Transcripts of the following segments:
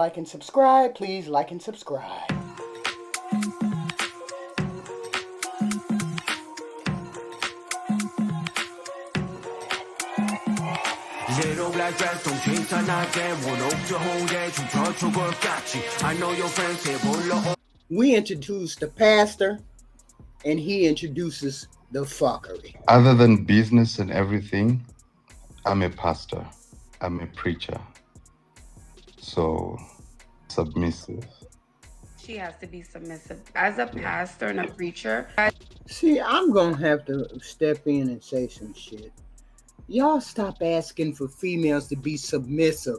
Like and subscribe, please like and subscribe. Little black dress don't change 나게 원옥저 홍대 춤춰 죽을 같이 I know your friends say 불러. We introduce the pastor and he introduces the fuckery. Other than business and everything, I'm a pastor. I'm a preacher. So submissive. She has to be submissive. As a pastor and a preacher. See, I'm going to have to step in and say some shit. Y'all stop asking for females to be submissive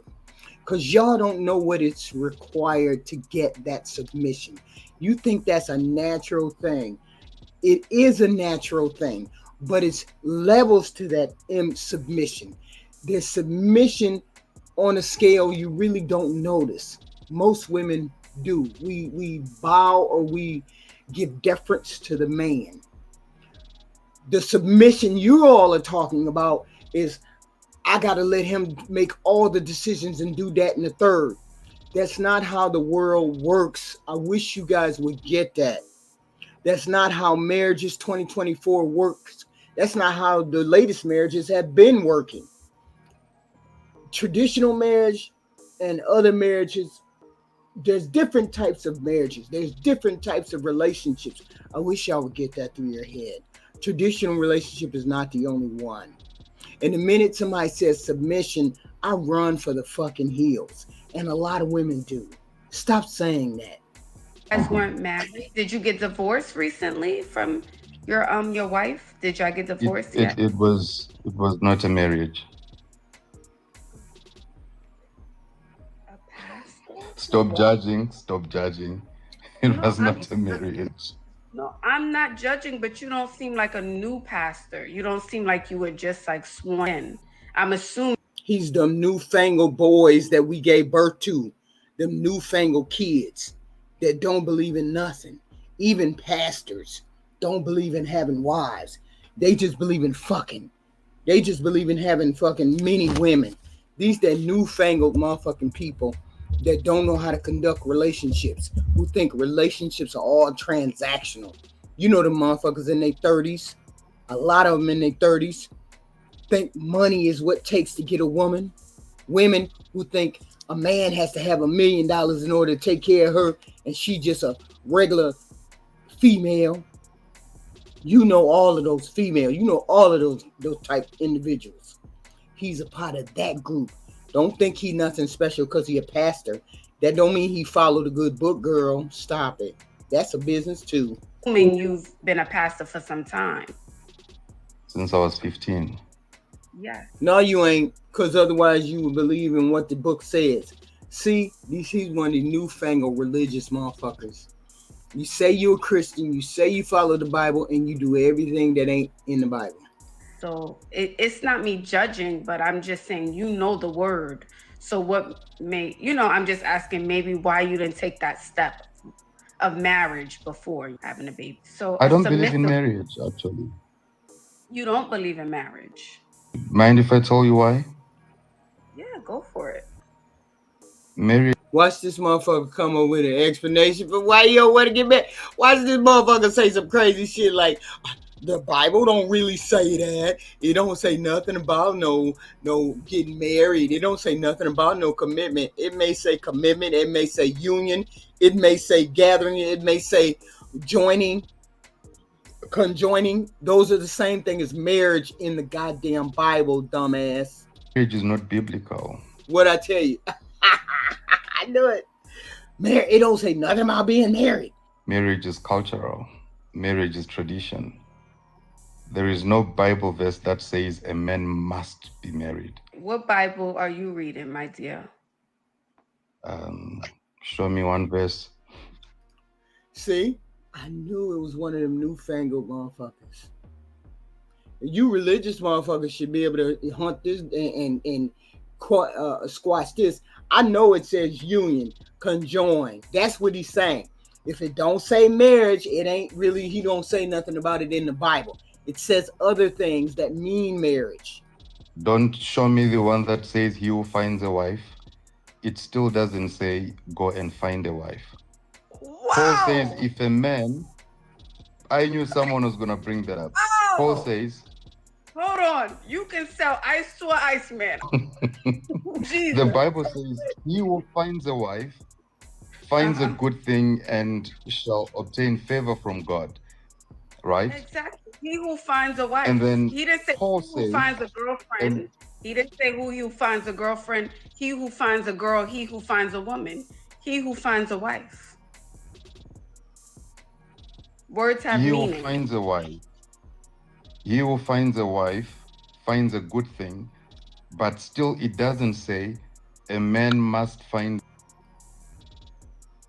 because y'all don't know what it's required to get that submission. You think that's a natural thing. It is a natural thing, but it's levels to that submission. There's submission on a scale you really don't notice. Most women do. We bow or we give deference to the man. The submission you all are talking about is I got to let him make all the decisions and do that in the third. That's not how the world works. I wish you guys would get that. That's not how marriages 2024 works. That's not how the latest marriages have been working. Traditional marriage and other marriages, there's different types of marriages. There's different types of relationships. I wish y'all would get that through your head. Traditional relationship is not the only one. And the minute somebody says submission, I run for the fucking hills. And a lot of women do. Stop saying that. You guys weren't married. Did you get divorced recently from your wife? Did y'all get divorced yet? It was not a marriage. A pastor? Stop judging. It was not a marriage. No, I'm not judging, but you don't seem like a new pastor. You don't seem like you were just like sworn in. I'm assuming he's them newfangled boys that we gave birth to, them newfangled kids that don't believe in nothing. Even pastors don't believe in having wives. They just believe in fucking. They just believe in having fucking many women. These that newfangled motherfucking people that don't know how to conduct relationships, who think relationships are all transactional. You know the motherfuckers in their 30s, a lot of them in their 30s, think money is what it takes to get a woman. Women who think a man has to have $1 million in order to take care of her and she just a regular female. You know all of those females. You know all of those type individuals. He's a part of that group. Don't think he nothing special because he a pastor. That don't mean he followed a good book, girl. Stop it. That's a business too. you've been a pastor for some time. Since I was 15. Yes. No, you ain't, because otherwise you would believe in what the book says. See, he's one of the newfangled religious motherfuckers. You say you're a Christian, you say you follow the Bible, and you do everything that ain't in the Bible. So it's not me judging, but I'm just saying, you know the word. So what I'm just asking maybe why you didn't take that step of marriage before having a baby. So I don't believe in marriage, actually. You don't believe in marriage? Mind if I tell you why? Yeah, go for it. Marriage. Watch this motherfucker come up with an explanation for why you don't want to get married. Watch this motherfucker say some crazy shit like, the Bible don't really say that. It don't say nothing about no getting married. It don't say nothing about no commitment. It may say commitment. It may say union. It may say gathering. It may say joining, conjoining. Those are the same thing as marriage in the goddamn Bible, dumbass. Marriage is not biblical. What I tell you? I knew it. It don't say nothing about being married. Marriage is cultural. Marriage is tradition. There is no Bible verse that says a man must be married. What Bible are you reading, my dear? Show me one verse. See, I knew it was one of them newfangled motherfuckers. You religious motherfuckers should be able to hunt this and squash this. I know it says union, conjoin. That's what he's saying. If it don't say marriage, it ain't really, he don't say nothing about it in the Bible. It says other things that mean marriage. Don't show me the one that says he who finds a wife. it still doesn't say go and find a wife. Wow. Paul says if a man, I knew someone was going to bring that up. Wow. Paul says, hold on, you can sell ice to an Iceman. Jesus. the Bible says, he who finds a wife finds a good thing and shall obtain favor from God. Right? Exactly. He who finds a wife. And then he didn't say Paul who finds a girlfriend. He didn't say who finds a girlfriend. He who finds a girl. He who finds a woman. He who finds a wife. Words have meaning. He who finds a wife. He who finds a wife finds a good thing, but still it doesn't say a man must find.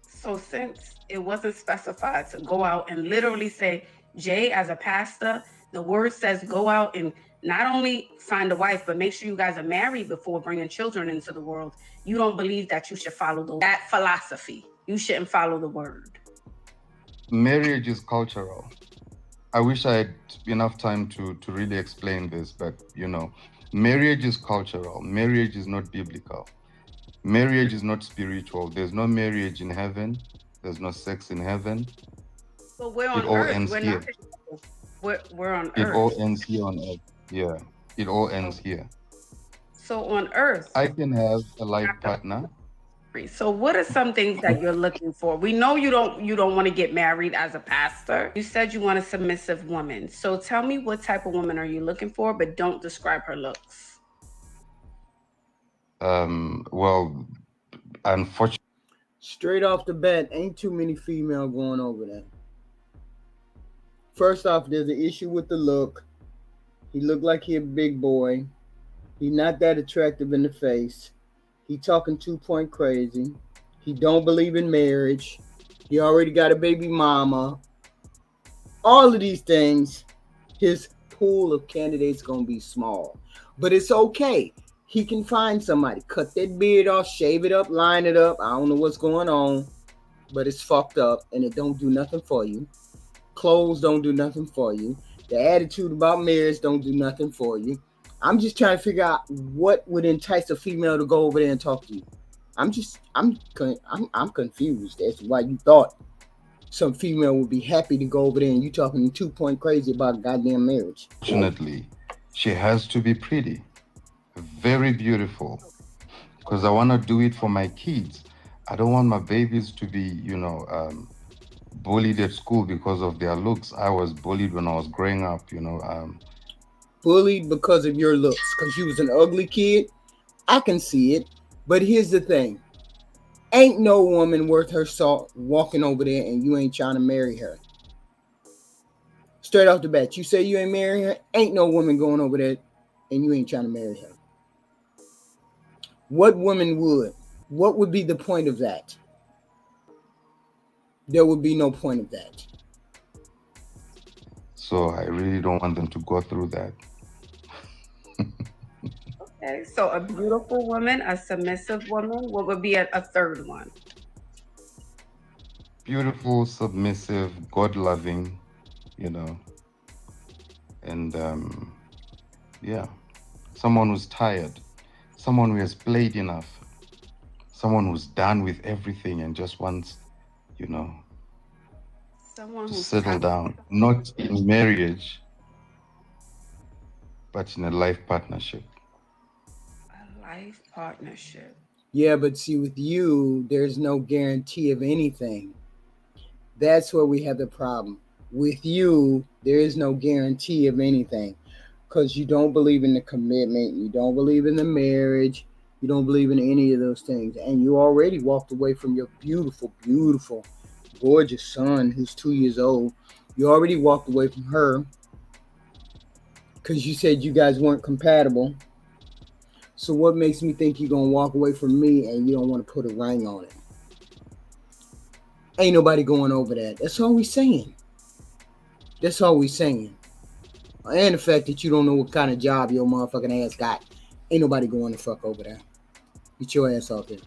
So since it wasn't specified to go out and literally say, Jay, as a pastor, the word says go out and not only find a wife, but make sure you guys are married before bringing children into the world. You don't believe that you should follow that philosophy. You shouldn't follow the word. Marriage is cultural. I wish I had enough time to really explain this, but marriage is cultural. Marriage is not biblical. Marriage is not spiritual. There's no marriage in heaven. There's no sex in heaven. But we're on it all earth. ends here. We're on earth. It all ends here on earth. Yeah, it all ends here. So on earth, I can have a life partner. So what are some things that you're looking for? We know you don't want to get married as a pastor. You said you want a submissive woman. So tell me, what type of woman are you looking for, but don't describe her looks. Well, unfortunately, straight off the bat, ain't too many female going over there. First off, there's an issue with the look. He looked like he a big boy. He not that attractive in the face. He talking 2-point crazy. He don't believe in marriage. He already got a baby mama. All of these things, his pool of candidates gonna be small. But it's okay. He can find somebody. Cut that beard off, shave it up, line it up. I don't know what's going on, but it's fucked up and it don't do nothing for you. Clothes don't do nothing for you. The attitude about marriage don't do nothing for you. I'm just trying to figure out what would entice a female to go over there and talk to you. I'm confused as to why you thought some female would be happy to go over there and you talking 2-point crazy about goddamn marriage. Fortunately, she has to be pretty, very beautiful, because I want to do it for my kids. I don't want my babies to be, bullied at school because of their looks. I was bullied when I was growing up, bullied because of your looks, because you was an ugly kid. I can see it, but here's the thing. Ain't no woman worth her salt walking over there and you ain't trying to marry her. Straight off the bat, you say you ain't marrying her, ain't no woman going over there and you ain't trying to marry her. What woman would? What would be the point of that? There would be no point of that. So I really don't want them to go through that. Okay, so a beautiful woman, a submissive woman. What would be a third one? Beautiful, submissive, God-loving, and someone who's tired, someone who has played enough, someone who's done with everything and just wants, someone to who's settle down, not in marriage, but in a life partnership. A life partnership. Yeah, but see, with you, there's no guarantee of anything. That's where we have the problem. With you, there is no guarantee of anything because you don't believe in the commitment. You don't believe in the marriage. You don't believe in any of those things. And you already walked away from your beautiful, beautiful, gorgeous son who's 2 years old. You already walked away from her because you said you guys weren't compatible. So what makes me think you're going to walk away from me and you don't want to put a ring on it? Ain't nobody going over that. That's all we saying. That's all we saying. And the fact that you don't know what kind of job your motherfucking ass got. Ain't nobody going to fuck over there. Get your ass off there.